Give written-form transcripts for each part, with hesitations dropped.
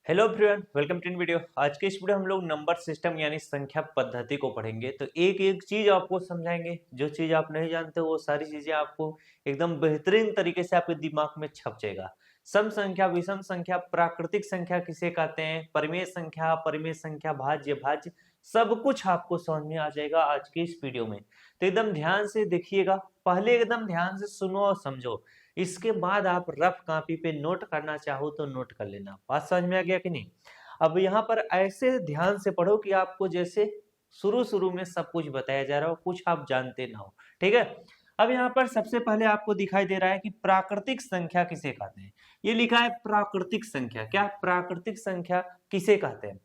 Hello everyone, welcome to in video. आज के इस वीडियो हम लोग नंबर सिस्टम यानी संख्या पद्धति को पढ़ेंगे। तो एक एक चीज आपको समझाएंगे, जो चीज आप नहीं जानते वो सारी चीजें आपको एकदम बेहतरीन तरीके से आपके दिमाग में छप जाएगा। सम संख्या, विषम संख्या, प्राकृतिक संख्या किसे कहते हैं, परिमेय संख्या, भाज्य भाज्य, सब कुछ आपको समझ में आ जाएगा आज के इस वीडियो में। तो एकदम ध्यान से देखिएगा, पहले एकदम ध्यान से सुनो और समझो, इसके बाद आप रफ कॉपी पे नोट करना चाहो तो नोट कर लेना। बात समझ में आ गया कि नहीं? अब यहाँ पर ऐसे ध्यान से पढ़ो कि आपको जैसे शुरू शुरू में सब कुछ बताया जा रहा हो, कुछ आप जानते ना हो। ठीक है, अब यहाँ पर सबसे पहले आपको दिखाई दे रहा है कि प्राकृतिक संख्या किसे कहते हैं। ये लिखा है प्राकृतिक संख्या। क्या प्राकृतिक संख्या किसे कहते हैं?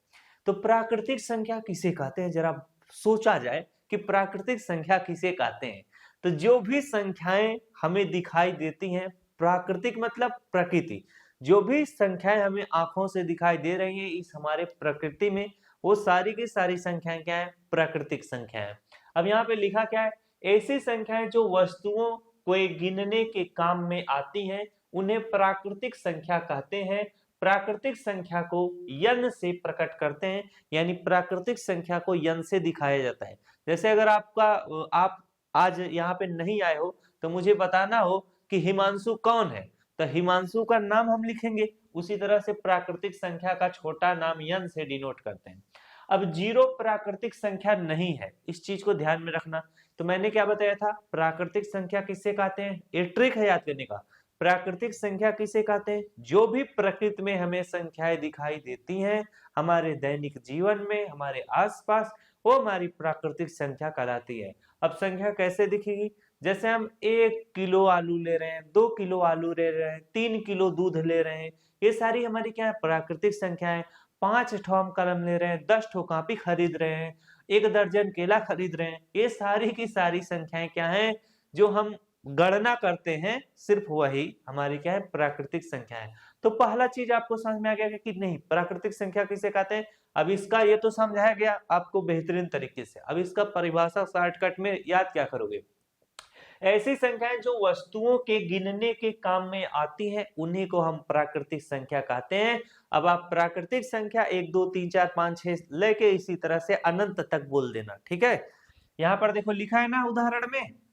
तो प्राकृतिक संख्या किसे कहते हैं, जरा सोचा जाए कि प्राकृतिक संख्या किसे कहते हैं। तो जो भी संख्याएं हमें दिखाई देती हैं, प्राकृतिक मतलब प्रकृति, जो भी संख्याएं हमें आंखों से दिखाई दे रही हैं इस हमारे प्रकृति में, वो सारी की सारी संख्याएं क्या है? प्राकृतिक संख्याएं। अब यहाँ पे लिखा क्या है? ऐसी संख्याएं जो वस्तुओं को गिनने के काम में आती हैं उन्हें प्राकृतिक संख्या कहते हैं। प्राकृतिक संख्या को यन से प्रकट करते हैं, यानी प्राकृतिक संख्या को यन से दिखाया जाता है। जैसे अगर आप आज यहाँ पे नहीं आए हो तो मुझे बताना हो कि हिमांशु कौन है, तो हिमांशु का नाम हम लिखेंगे। उसी तरह से प्राकृतिक संख्या का छोटा नाम यन से डिनोट करते हैं। अब जीरो प्राकृतिक संख्या नहीं है, इस चीज को ध्यान में रखना। तो मैंने क्या बताया था, प्राकृतिक संख्या किसे कहते हैं? ये ट्रिक है याद करने का। प्राकृतिक संख्या किसे कहते हैं? जो भी प्रकृति में हमें संख्याएं दिखाई देती हैं हमारे दैनिक जीवन में, हमारे आसपास, वो हमारी प्राकृतिक संख्या कहलाती है। अब संख्या कैसे दिखेगी? जैसे हम 1 किलो आलू ले रहे हैं, 2 किलो आलू ले रहे हैं, 3 किलो दूध ले रहे हैं, ये सारी हमारी क्या है? प्राकृतिक संख्या है। 5 ठो हम कलम ले रहे हैं, 10 ठो कॉपी खरीद रहे हैं, 1 दर्जन केला खरीद रहे हैं, ये सारी की सारी संख्याएं क्या हैं? जो हम गणना करते हैं, सिर्फ वही हमारी क्या है? प्राकृतिक संख्या है। तो पहला चीज आपको समझ में आ गया कि नहीं प्राकृतिक संख्या किसे कहते हैं। अब इसका ये तो समझाया गया आपको बेहतरीन तरीके से। अब इसका परिभाषा शॉर्टकट में याद क्या करोगे? ऐसी संख्याएं जो वस्तुओं के गिनने के काम में आती हैं उन्हीं को हम प्राकृतिक संख्या कहते हैं। अब आप प्राकृतिक संख्या 1 2 3 4 5 6 लेके इसी तरह से अनंत तक बोल देना। ठीक है, यहाँ पर देखो लिखा है ना,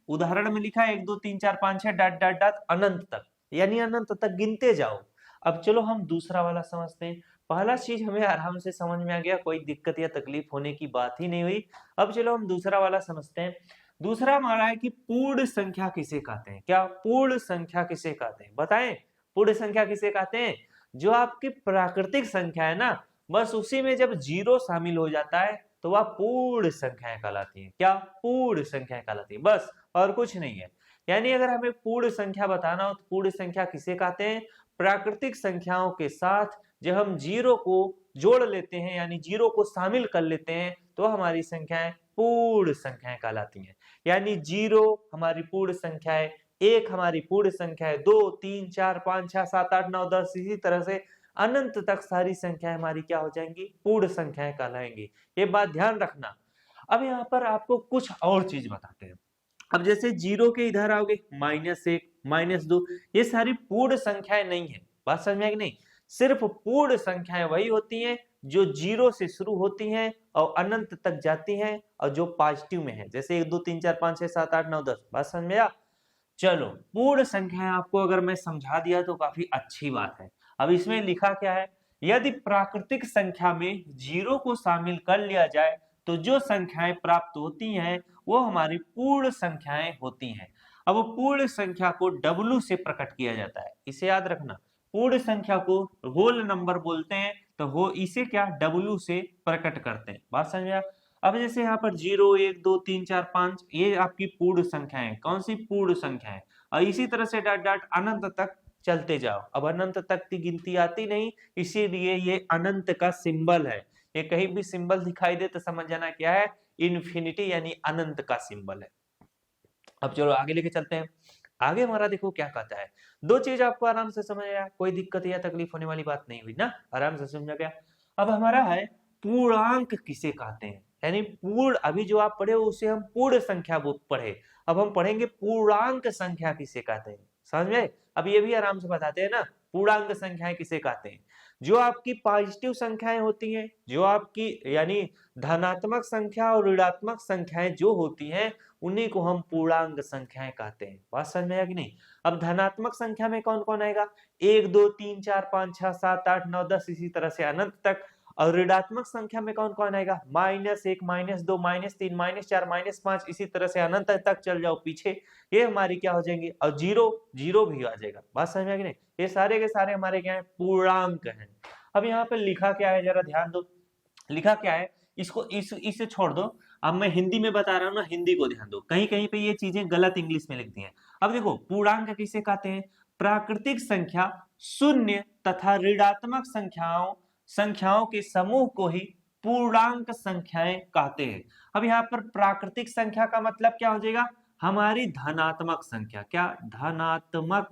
उदाहरण में लिखा है 1 2 3 4 5 6 डॉट डॉट डॉट अनंत तक, यानी अनंत तक गिनते जाओ। अब चलो हम दूसरा वाला समझते हैं। पहला चीज हमें आराम से समझ में आ गया, कोई दिक्कत या तकलीफ होने की बात ही नहीं हुई। अब चलो हम दूसरा वाला समझते हैं। दूसरा हमारा है कि पूर्ण संख्या किसे कहते हैं। क्या पूर्ण संख्या किसे कहते हैं? बताएं, पूर्ण संख्या किसे कहते हैं? जो आपकी प्राकृतिक संख्या है ना, बस उसी में जब जीरो शामिल हो जाता है तो वह पूर्ण संख्याएं कहलाती हैं। क्या? पूर्ण संख्याएं कहलाती है, बस और कुछ नहीं है। यानी अगर हमें पूर्ण संख्या बताना हो तो पूर्ण संख्या किसे कहते हैं? प्राकृतिक संख्याओं के साथ जब हम जीरो को जोड़ लेते हैं, यानी जीरो को शामिल कर लेते हैं, तो हमारी संख्याएं पूर्ण संख्याएं कहलाती हैं। यानी जीरो हमारी पूर्ण संख्या है, 1 हमारी पूर्ण संख्या है, 2 3 4 5 6 7 8 9 10, इसी तरह से अनंत तक सारी संख्याएं हमारी क्या हो जाएंगी? पूर्ण संख्याएं कहलाएंगी। ये बात ध्यान रखना। अब यहाँ पर आपको कुछ और चीज बताते हैं। अब जैसे जीरो के इधर आओगे, -1 -2, ये सारी पूर्ण संख्याएं नहीं है। बात समझ में आई कि नहीं? सिर्फ पूर्ण संख्याएं वही होती हैं जो जीरो से शुरू होती हैं और अनंत तक जाती हैं और जो पॉजिटिव में है, जैसे 1 2 3 4 5 6 7 8 9 10। बात समझ में आया? चलो, पूर्ण संख्याएं आपको अगर मैं समझा दिया तो काफी अच्छी बात है। अब इसमें लिखा क्या है? यदि प्राकृतिक संख्या में जीरो को शामिल कर लिया जाए तो जो संख्याएं प्राप्त होती हैं वो हमारी पूर्ण संख्याएं होती हैं। अब वो पूर्ण संख्या को W से प्रकट किया जाता है, इसे याद रखना। पूर्ण संख्या को होल नंबर बोलते हैं, तो वो इसे क्या? W से प्रकट करते हैं। बात समझ आया? अब जैसे यहाँ पर 0 1 2 3 4 5, ये आपकी पूर्ण संख्या है। कौन सी पूर्ण संख्या है? और इसी तरह से डॉट डॉट अनंत तक चलते जाओ। अब अनंत तक की गिनती आती नहीं, इसीलिए ये अनंत का सिंबल है। ये कहीं भी सिंबल दिखाई दे तो समझ जाना क्या है? इन्फिनिटी यानी अनंत का सिंबल है। अब चलो आगे लेके चलते हैं। आगे हमारा देखो क्या कहता है। दो चीज आपको आराम से समझ आया, कोई दिक्कत या तकलीफ होने वाली बात नहीं हुई ना, आराम से समझ गया। अब हमारा है पूर्णांक किसे कहते हैं, यानी पूर्ण, अभी जो आप पढ़े उसे हम पूर्ण संख्या पढ़े, अब हम पढ़ेंगे पूर्णांक संख्या किसे कहते हैं। समझ में? अब ये भी आराम से बताते हैं ना, पूर्णांक संख्याएं किसे कहते हैं। जो आपकी पॉजिटिव संख्याएं होती हैं, जो आपकी यानी धनात्मक संख्या और ऋणात्मक संख्याएं जो होती हैं, उन्हीं को हम पूर्णांक संख्याएं कहते हैं। बात समझ में आया कि नहीं? अब धनात्मक संख्या में कौन कौन आएगा? 1 2 3 4 5 6 7 8 9 10 इसी तरह से अनंत तक। और ऋणात्मक संख्या में कौन कौन आएगा? -1 -2 -3 -4 -5 इसी तरह से अनंत तक चल जाओ पीछे, ये हमारी क्या हो जाएंगी? और जीरो जीरो भी आ जाएगा। बात समझ में आ गई नहीं? ये सारे के सारे हमारे क्या है? पूर्णांक हैं। अब यहाँ पे लिखा क्या है जरा ध्यान दो। लिखा क्या है? इसको इसे छोड़ दो। अब मैं हिंदी में बता रहा हूँ ना, हिंदी को ध्यान दो। कहीं कहीं पे ये चीजें गलत इंग्लिश में लिख दी हैं। अब देखो, पूर्णांक किसे कहते हैं? प्राकृतिक संख्या, शून्य तथा ऋणात्मक संख्याओं के समूह को ही पूर्णांक संख्याएं कहते हैं। अब यहाँ पर प्राकृतिक संख्या का मतलब क्या हो जाएगा? हमारी धनात्मक संख्या। क्या? धनात्मक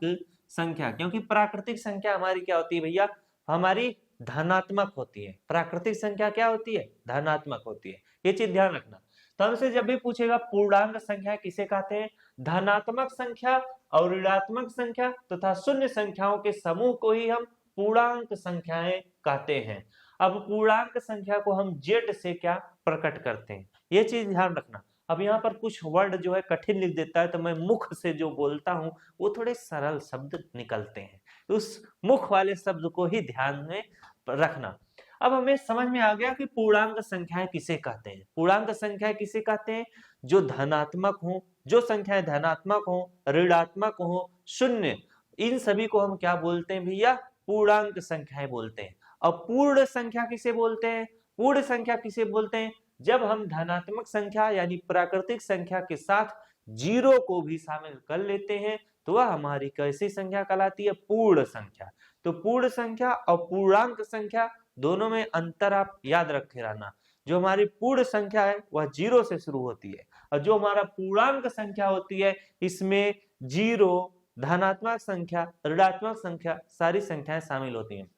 संख्या। क्योंकि प्राकृतिक संख्या हमारी क्या होती है भैया? हमारी धनात्मक होती है। प्राकृतिक संख्या क्या होती है? धनात्मक होती है। ये चीज ध्यान रखना। तो हमसे जब भी पूछेगा पूर्णांक संख्या किसे कहते हैं? धनात्मक संख्या और ऋणात्मक संख्या तथा शून्य संख्याओं के समूह को ही हम पूर्णांक संख्याएं कहते हैं। अब पूर्णांक संख्या को हम जेड से क्या प्रकट करते हैं, ये चीज ध्यान रखना। अब यहाँ पर कुछ वर्ड जो है कठिन लिख देता है, तो मैं मुख से जो बोलता हूँ वो थोड़े सरल शब्द निकलते हैं, उस मुख वाले शब्द को ही ध्यान में रखना। अब हमें समझ में आ गया कि पूर्णांक संख्याएं किसे कहते हैं। पूर्णांक संख्याएं किसे कहते हैं? जो धनात्मक हो, जो संख्याएं धनात्मक हो, ऋणात्मक हो, शून्य, इन सभी को हम क्या बोलते हैं भैया? पूर्णांक संख्याएं बोलते हैं। अब पूर्ण संख्या किसे बोलते हैं? पूर्ण संख्या किसे बोलते हैं? जब हम धनात्मक संख्या यानी प्राकृतिक संख्या के साथ जीरो को भी शामिल कर लेते हैं तो वह हमारी कैसी संख्या कहलाती है? पूर्ण संख्या। तो पूर्ण संख्या और पूर्णांक संख्या दोनों में अंतर आप याद रखे रहना। जो हमारी पूर्ण संख्या है वह जीरो से शुरू होती है, और जो हमारा पूर्णांक संख्या होती है इसमें जीरो, धनात्मक संख्या, ऋणात्मक संख्या, सारी संख्याएं शामिल होती हैं।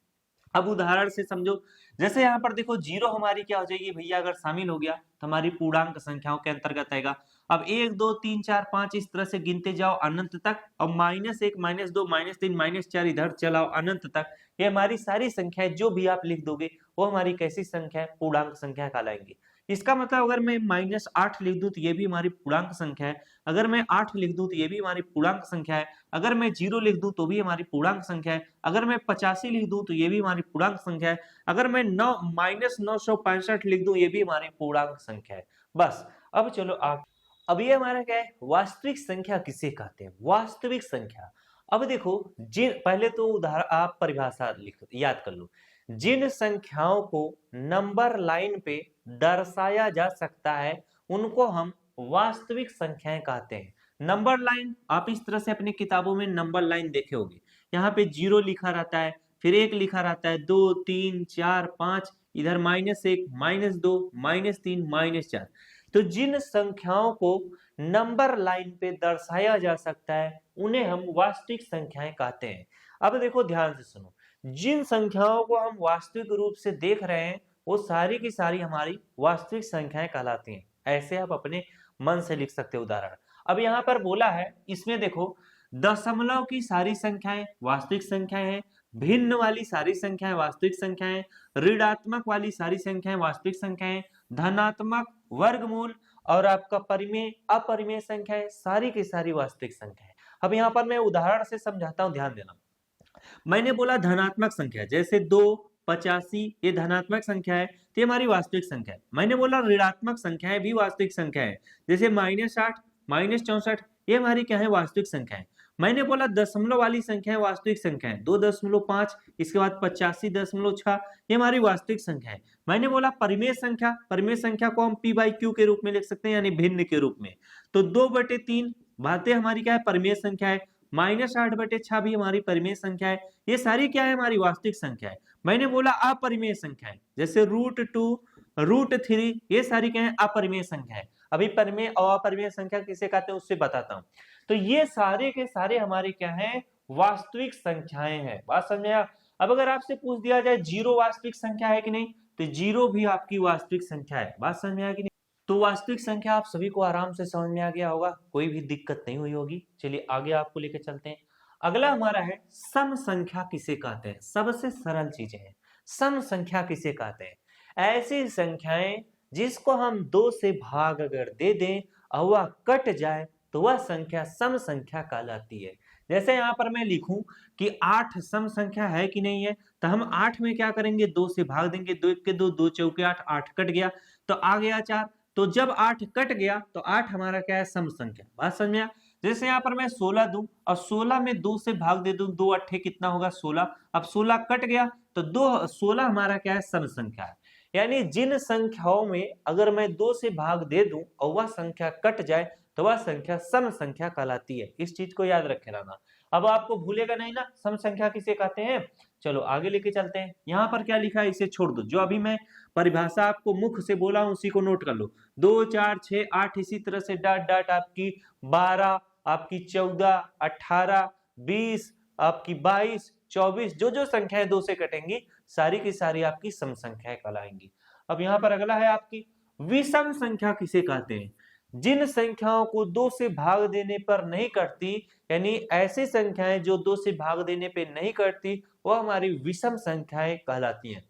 अब उदाहरण से समझो, जैसे यहाँ पर देखो जीरो हमारी क्या हो जाएगी भैया? अगर शामिल हो गया तो हमारी पूर्णांक संख्याओं के अंतर्गत आएगा। अब 1 2 3 4 5 इस तरह से गिनते जाओ अनंत तक, और -1 -2 -3 -4 इधर चलाओ अनंत तक। ये हमारी सारी संख्याएं जो भी आप लिख दोगे वो हमारी कैसी संख्या है? पूर्णांक संख्या कहलाएंगी। इसका मतलब अगर मैं -8 लिख दूं तो ये भी हमारी पूर्णांक संख्या है। अगर मैं 8 लिख दूं तो ये भी हमारी पूर्णांक संख्या है। अगर मैं 0 लिख दूं तो भी हमारी पूर्णांक संख्या है। अगर मैं 85 लिख दूं तो ये भी हमारी पूर्णांक संख्या है। अगर मैं -965 लिख दूं ये भी हमारी पूर्णांक संख्या है। बस अब चलो अब ये हमारा क्या है? वास्तविक संख्या किसे कहते हैं? वास्तविक संख्या। अब देखो, जिन पहले तो उदाहरण आप परिभाषा याद कर लो। जिन संख्याओं को नंबर लाइन पे दर्शाया जा सकता है उनको हम वास्तविक संख्याएं कहते हैं। नंबर लाइन आप इस तरह से अपनी किताबों में नंबर लाइन देखे होंगे। यहाँ पे 0 लिखा रहता है, फिर 1 लिखा रहता है, 2 3 4 5, इधर -1 -2 -3 -4। तो जिन संख्याओं को नंबर लाइन पे दर्शाया जा सकता है उन्हें हम वास्तविक संख्याएं कहते हैं। अब देखो ध्यान से सुनो, जिन संख्याओं को हम वास्तविक रूप से देख रहे हैं वो सारी की सारी हमारी वास्तविक संख्याएं कहलाती हैं। ऐसे आप अपने मन से लिख सकते हो उदाहरण। अब यहाँ पर बोला है, इसमें देखो, दशमलव की सारी संख्याएं वास्तविक संख्याएं हैं, भिन्न वाली सारी संख्याएं वास्तविक संख्याएं, ऋणात्मक वाली सारी संख्याएं वास्तविक संख्याएं, धनात्मक, वर्गमूल और आपका परिमेय, अपरिमेय संख्याएं सारी की सारी वास्तविक संख्याएं। अब यहाँ पर मैं उदाहरण से समझाता हूं, ध्यान देना। मैंने बोला धनात्मक संख्या, जैसे 2 85 ये धनात्मक संख्या है तो ये हमारी वास्तविक संख्या है। मैंने बोला ऋणात्मक संख्याएं भी वास्तविक संख्या है, जैसे -8 -64 ये हमारी क्या है? वास्तविक संख्या है। मैंने बोला दशमलव वाली संख्या है वास्तविक संख्या है, 2.5 इसके बाद 85.6 ये हमारी वास्तविक संख्या है। मैंने बोला परिमेय संख्या को हम p/q के रूप में लिख सकते हैं, यानी भिन्न के रूप में। तो 2/3 बातें हमारी क्या है? परिमेय संख्या है। -8/6 भी हमारी परिमेय संख्या है। ये सारी क्या है? हमारी वास्तविक संख्या है। मैंने बोला अपरिमेय संख्या है, जैसे √2 √3 ये सारी क्या है? अपरिमेय संख्या है। अभी परिमेय और अपरिमेय संख्या किसे कहते हैं उससे बताता हूं। तो ये सारे के सारे हमारे क्या हैं? वास्तविक संख्याएं हैं। बात समझ में आया? अब अगर आपसे पूछ दिया जाए 0 वास्तविक संख्या है कि नहीं, तो 0 भी आपकी वास्तविक संख्या है। बात समझ में आया कि नहीं? तो वास्तविक संख्या आप सभी को आराम से समझ में आ गया होगा, कोई भी दिक्कत नहीं हुई होगी। चलिए आगे आपको लेकर चलते हैं। अगला हमारा है सम संख्या किसे कहते हैं। सबसे सरल चीजें हैं। सम संख्या किसे कहते हैं? ऐसी संख्याएं जिसको हम 2 से भाग अगर दे दें और वह कट जाए तो वह संख्या सम संख्या कहलाती है। जैसे यहाँ पर मैं लिखूं कि 8 सम संख्या है कि नहीं है, तो हम 8 में क्या करेंगे, 2 से भाग देंगे, 2 1 के 2, 2 चौके 8, 8 कट गया तो आ गया 4। तो जब 8 कट गया तो 8 हमारा क्या है, सम संख्या। बात समझ में आया? जैसे यहाँ पर मैं 16 दूं और 16 में 2 से भाग दे दूं, 2 अट्ठे कितना होगा 16। अब 16 कट गया तो 16 हमारा क्या है, सम संख्या है। यानी जिन संख्याओं में अगर मैं 2 से भाग दे दूं और वह संख्या कट जाए तो वह संख्या सम संख्या कहलाती है। इस चीज को याद रखे रहना। अब आपको भूलेगा नहीं ना सम संख्या किसे कहते हैं। चलो आगे लेके चलते हैं। यहाँ पर क्या लिखा है इसे छोड़ दो, जो अभी मैं परिभाषा आपको मुख से बोला हूं उसी को नोट कर लो। 2 4 6 8 इसी तरह से डाट डाट आपकी 12, आपकी 14, 18, 20, आपकी 22, 24, जो जो संख्याएं 2 से कटेंगी सारी की सारी आपकी सम संख्याएं कहलाएंगी। अब यहाँ पर अगला है आपकी विषम संख्या किसे कहते हैं? जिन संख्याओं को 2 से भाग देने पर नहीं कटती, यानी ऐसी संख्याएं जो 2 से भाग देने पे नहीं कटती, वो हमारी विषम संख्याएं कहलाती हैं।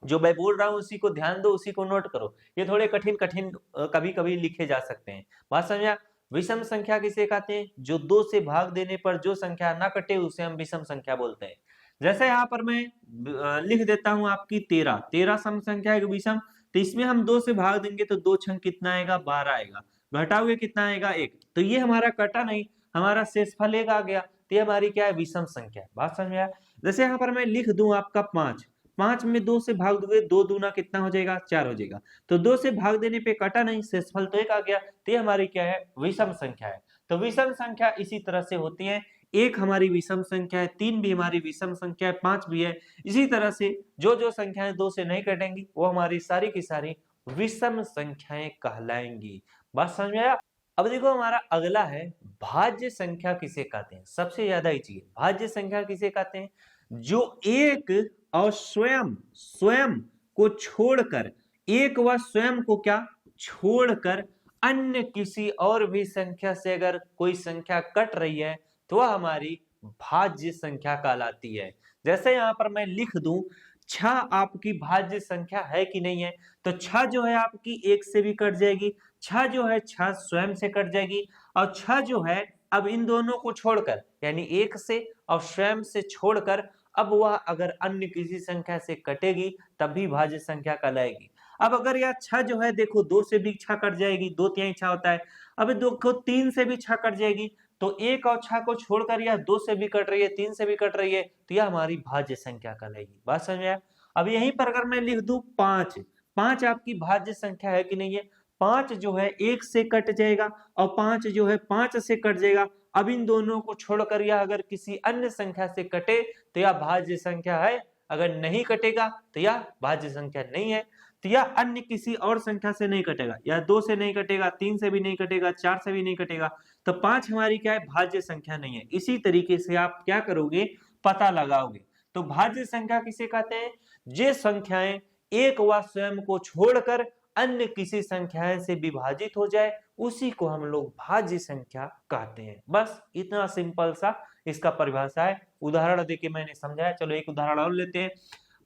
जो मैं बोल रहा हूं उसी को ध्यान दो, उसी को नोट करो। ये थोड़े कठिन कठिन कभी कभी लिखे जा सकते हैं। बात समझा? विषम संख्या किसे कहते हैं? जो 2 से भाग देने पर जो संख्या ना कटे उसे हम विषम संख्या बोलते हैं। जैसे यहाँ पर मैं लिख देता हूं आपकी 13, 13 सम संख्या है विषम। तो इसमें हम 2 से भाग देंगे तो 2 छंग कितना आएगा, 12 आएगा। घटाओगे कितना आएगा, 1। तो ये हमारा कटा नहीं, हमारा शेषफल 1 आ गया। तो ये हमारी क्या है, विषम संख्या। बात समझ आया? जैसे यहाँ पर मैं लिख दूं आपका 5, 5 में 2 से भाग दोगे, 2 दूना कितना हो जाएगा, 4 हो जाएगा। तो 2 से भाग देने पे कटा नहीं, शेषफल तो 1 आ गया। तो ये हमारी क्या है, विषम संख्या है। तो विषम संख्या इसी तरह से होती है। 1 हमारी विषम संख्या है, 3 भी हमारी विषम संख्या है, 5 भी है। इसी तरह से जो जो संख्याएं 2 से नहीं कटेंगी वो हमारी सारी की सारी विषम संख्याएं कहलाएंगी। बात समझ में आया? अब देखो हमारा अगला है भाज्य संख्या किसे कहते हैं। सबसे ज्यादा ही चाहिए, भाज्य संख्या किसे कहते हैं? जो एक और स्वयं स्वयं को छोड़कर, एक व स्वयं को क्या छोड़कर अन्य किसी और भी संख्या से अगर कोई संख्या कट रही है तो वह हमारी भाज्य संख्या कहलाती है। जैसे यहाँ पर मैं लिख दूं 6 आपकी भाज्य संख्या है कि नहीं है, तो 6 जो है आपकी 1 से भी कट जाएगी, 6 जो है 6 स्वयं से कट जाएगी, और 6 जो है अब इन दोनों को छोड़कर यानी 1 से और स्वयं से छोड़कर अब वह अगर अन्य किसी संख्या से कटेगी तब भी भाज्य संख्या कहलाएगी। अब अगर यह 6 जो है देखो 2 से भी 6 कट जाएगी, 2 तिहाई 6 होता है। अब देखो 3 से भी 6 कट जाएगी, तो 1 और 6 को छोड़कर यह 2 से भी कट रही है, 3 से भी कट रही है, तो यह हमारी भाज्य संख्या कहलाएगी। बात समझ आया? अब यहीं पर अगर मैं लिख दूं 5, 5 आपकी भाज्य संख्या है कि नहीं है? 5 जो है 1 से कट जाएगा और 5 जो है 5 से कट जाएगा। अब इन दोनों को छोड़कर यह अगर किसी अन्य संख्या से कटे तो यह भाज्य संख्या है, अगर नहीं कटेगा तो यह भाज्य संख्या नहीं है। तो यह अन्य किसी और संख्या से नहीं कटेगा, या 2 से नहीं कटेगा, 3 से भी नहीं कटेगा, 4 से भी नहीं कटेगा, तो 5 हमारी क्या है, भाज्य संख्या नहीं है। इसी तरीके से आप क्या करोगे, पता लगाओगे। तो भाज्य संख्या किसे कहते हैं? जे संख्याएं एक व स्वयं को छोड़कर अन्य किसी संख्याएं से विभाजित हो जाए उसी को हम लोग भाज्य संख्या कहते हैं। बस इतना सिंपल सा इसका परिभाषा है। उदाहरण देके मैंने समझाया। चलो एक उदाहरण और लेते हैं।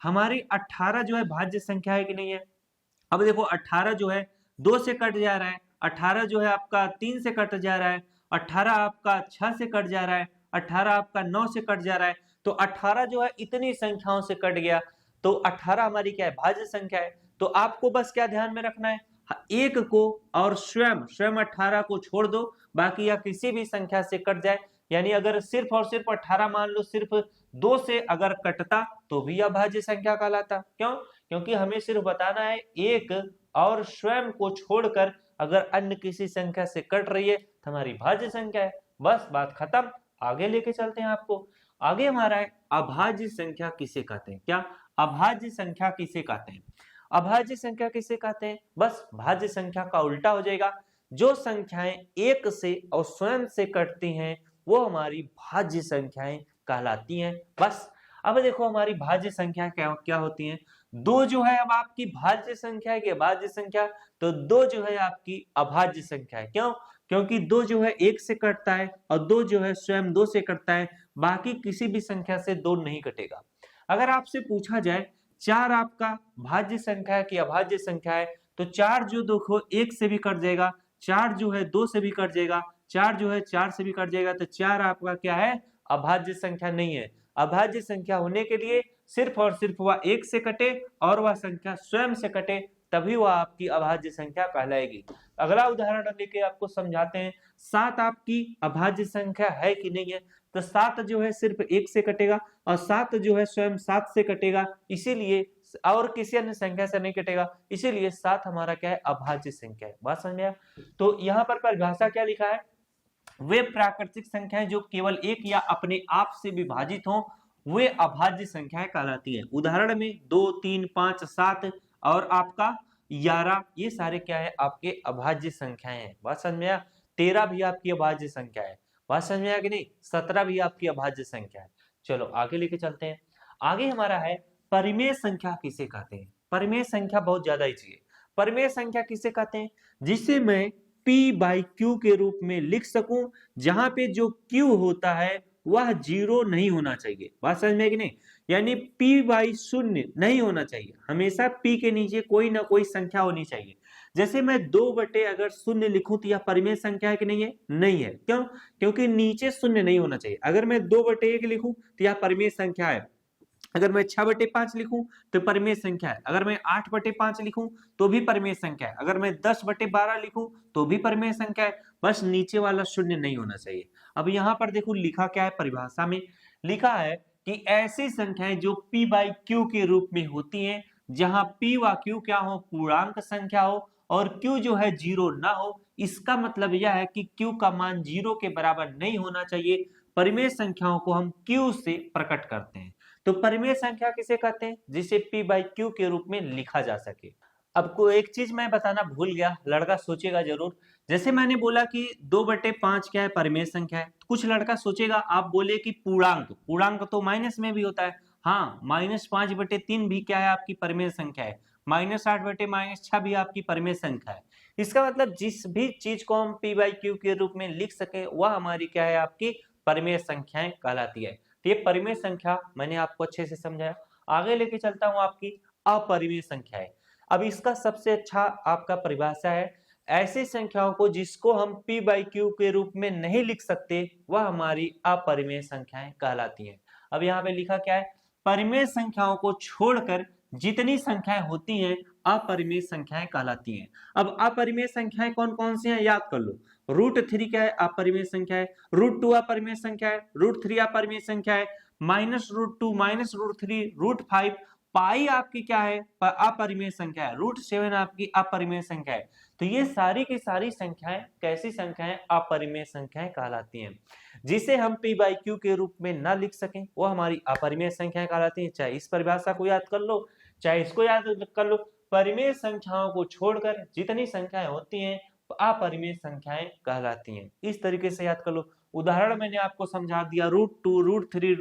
हमारी 18 जो है भाज्य संख्या है कि नहीं है? अब देखो 18 जो है 2 से कट जा रहा है, 18 जो है आपका 3 से कट जा रहा है, 18 आपका 6 से कट जा रहा है, 18 आपका 9 से कट जा रहा है। तो 18 जो है इतनी संख्याओं से कट गया, तो 18 हमारी क्या है, भाज्य संख्या है। तो आपको बस क्या ध्यान में रखना है, एक को और स्वयं 18 को छोड़ दो, बाकी या किसी भी संख्या से कट जाए। यानी अगर सिर्फ और सिर्फ 18 मान लो सिर्फ 2 से अगर कटता तो भी अभाज्य संख्या कहलाता। क्यों? क्योंकि हमें सिर्फ बताना है एक और स्वयं को छोड़कर अगर अन्य किसी संख्या से कट रही है तो हमारी भाज्य संख्या है। बस बात खत्म। आगे लेके चलते हैं आपको। आगे हमारा है अभाज्य संख्या किसे कहते हैं। क्या अभाज्य संख्या किसे कहते हैं? अभाज्य संख्या किसे कहते हैं? बस भाज्य संख्या का उल्टा हो जाएगा। जो संख्याएं एक से और स्वयं से कटती हैं वो हमारी भाज्य संख्याएं कहलाती हैं। बस अब देखो हमारी भाज्य संख्या क्या क्या होती हैं। 2 जो है अब आपकी भाज्य संख्या है कि अभाज्य संख्या, तो 2 जो है आपकी अभाज्य संख्या है। क्यों? क्योंकि 2 जो है 1 से कटता है और 2 जो है स्वयं 2 से कटता है, बाकी किसी भी संख्या से 2 नहीं कटेगा। अगर आपसे पूछा जाए 4 आपका भाज्य संख्या है कि अभाज्य संख्या है, तो 4 जो देखो 1 से भी कट जाएगा, 4 जो है 2 से भी कट जाएगा, 4 जो है 4 से भी कट जाएगा, तो 4 आपका क्या है, अभाज्य संख्या नहीं है। अभाज्य संख्या होने के लिए सिर्फ और सिर्फ वह 1 से कटे और वह संख्या स्वयं से कटे, तभी वह आपकी अभाज्य संख्या कहलाएगी। अगला उदाहरण लेके आपको समझाते हैं। 7 आपकी अभाज्य संख्या है कि नहीं है, तो 7 जो है सिर्फ 1 से कटेगा और 7 जो है स्वयं 7 से कटेगा, इसीलिए और किसी अन्य संख्या से नहीं कटेगा, इसीलिए 7 हमारा क्या है, अभाज्य संख्या है। बात समझ में आया? तो यहाँ पर परिभाषा क्या लिखा है, वे प्राकृतिक संख्याएं जो केवल एक या अपने आप से विभाजित हों वे अभाज्य संख्याएं कहलाती है। उदाहरण में 2, 3, 5, 7 और आपका 11 ये सारे क्या है, आपके अभाज्य संख्याएं हैं। बात समझ में आया? 13 भी आपकी अभाज्य संख्या है। बात समझ में आया कि नहीं? 17 भी आपकी अभाज्य संख्या है। चलो आगे लेके चलते हैं। आगे हमारा है परिमेय संख्या किसे कहते हैं। परिमेय संख्या बहुत ज्यादा ही चाहिए। परिमेय संख्या किसे कहते हैं, जिसे मैं p/q के रूप में लिख सकूं, जहां पे जो q होता है वह 0 नहीं होना चाहिए। बात समझ में कि नहीं? यानी p/0 नहीं होना चाहिए, हमेशा p के नीचे कोई ना कोई संख्या होनी चाहिए। जैसे मैं 2/0 लिखूं तो यह परिमेय संख्या है कि नहीं है? नहीं है। क्यों? क्योंकि नीचे 0 नहीं होना चाहिए। अगर मैं 2/1 लिखूं तो यह परिमेय संख्या है। अगर मैं 6/5 लिखूं तो परिमेय संख्या है। अगर मैं 8/5 लिखूं तो भी परिमेय संख्या है। अगर मैं 10/12 लिखूं तो भी परिमेय संख्या है। बस नीचे वाला 0 नहीं होना चाहिए। अब यहाँ पर देखो लिखा क्या है, परिभाषा में लिखा है कि ऐसी संख्याएं जो p/q के रूप में होती हैं, जहां p व q क्या हो, पूर्णांक संख्या हो और q जो है 0 ना हो। इसका मतलब यह है कि q का मान 0 के बराबर नहीं होना चाहिए। परिमेय संख्याओं को हम q से प्रकट करते हैं। तो परिमेय संख्या किसे कहते हैं, जिसे p/q के रूप में लिखा जा सके। अब को एक चीज मैं बताना भूल गया, लड़का सोचेगा जरूर। जैसे मैंने बोला कि 2/5 क्या है, परिमेय संख्या है, तो कुछ लड़का सोचेगा आप बोले कि पूर्णांक, पूर्णांक तो माइनस में भी होता है। हाँ, -5/3 भी क्या है, आपकी परिमेय संख्या है। -8/-6 भी आपकी परिमेय संख्या है। इसका मतलब जिस भी चीज को हम p/q के रूप में लिख सके वह हमारी क्या है, आपकी परिमेय संख्याएं कहलाती है। तो ये परिमेय संख्या मैंने आपको अच्छे से समझाया। आगे लेके चलता हूं आपकी अपरिमेय संख्याएं। अब इसका सबसे अच्छा आपका परिभाषा है, ऐसी संख्याओं को जिसको हम p/q के रूप में नहीं लिख सकते वह हमारी अपरिमेय संख्याएं कहलाती हैं। अब यहाँ पे लिखा क्या है, परिमेय संख्याओं को छोड़कर जितनी संख्याएं होती हैं अपरिमेय संख्याएं कहलाती हैं। अब अपरिमेय संख्याएं कौन कौन सी हैं, याद कर लो। √3 क्या है, अपरिमेय संख्या है। √2 अपरिमेय संख्या है। √3 अपरिमेय संख्या है। -√2 -√3 √5 पाई आपकी क्या है, अपरिमेय संख्या है। √7 आपकी अपरिमेय संख्या है। तो ये सारी की सारी संख्याएं कैसी संख्याएं, अपरिमेय संख्याएं कहलाती हैं। जिसे हम p/q के रूप में ना लिख सकें वो हमारी अपरिमेय संख्याएं कहलाती हैं। चाहे इस परिभाषा को याद कर लो, चाहे इसको याद कर लो। परिमेय संख्याओं को छोड़कर जितनी संख्याएं होती हैं अपरिमेय संख्याएं कहलाती हैं। इस तरीके से याद कर लो। उदाहरण मैंने आपको समझा दिया, √2 √3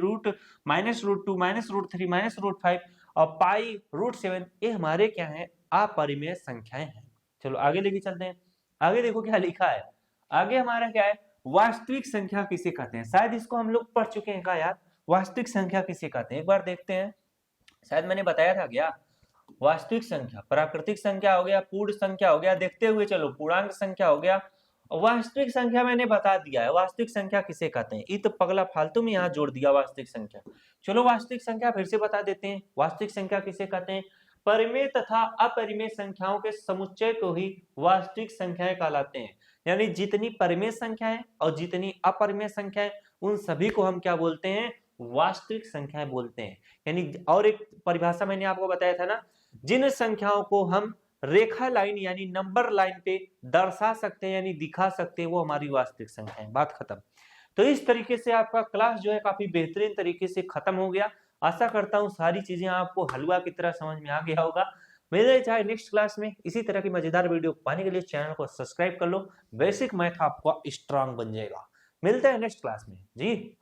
-√2 -√3 -√5 और पाई √7 ये हमारे क्या है, अपरिमेय संख्याएं हैं। चलो आगे लेके चलते हैं। आगे देखो क्या लिखा है। आगे हमारा क्या है, वास्तविक संख्या किसे कहते हैं। शायद इसको हम लोग पढ़ चुके हैं का यार, वास्तविक संख्या किसे कहते हैं, एक बार देखते हैं। शायद मैंने बताया था क्या, वास्तविक संख्या, प्राकृतिक संख्या हो गया, पूर्ण संख्या हो गया, देखते हुए चलो पूर्णांक संख्या हो गया, वास्तविक संख्या मैंने बता दिया है। वास्तविक संख्या किसे कहते हैं, ये तो पगला फालतू में यहाँ जोड़ दिया वास्तविक संख्या। चलो वास्तविक संख्या फिर से बता देते हैं। वास्तविक संख्या किसे कहते हैं, परिमेय तथा अपरिमेय संख्याओं के समुच्चय को ही वास्तविक संख्याएं कहलाते हैं। यानी जितनी परिमेय संख्याएं और जितनी अपरिमेय संख्याएं उन सभी को हम क्या बोलते हैं, वास्तविक संख्याएं बोलते हैं। यानी और एक परिभाषा मैंने आपको बताया था ना, जिन संख्याओं को हम रेखा लाइन यानी नंबर लाइन पे दर्शा सकते हैं यानी दिखा सकते हैं वो हमारी वास्तविक संख्या है। बात खत्म। तो इस तरीके से आपका क्लास जो है काफी बेहतरीन तरीके से खत्म हो गया। आशा करता हूँ सारी चीजें आपको हलवा की तरह समझ में आ गया होगा। मिलते चाहे नेक्स्ट क्लास में इसी तरह की मजेदार वीडियो पाने के लिए चैनल को सब्सक्राइब कर लो। बेसिक मैथ आपका स्ट्रांग बन जाएगा। मिलते हैं नेक्स्ट क्लास में जी।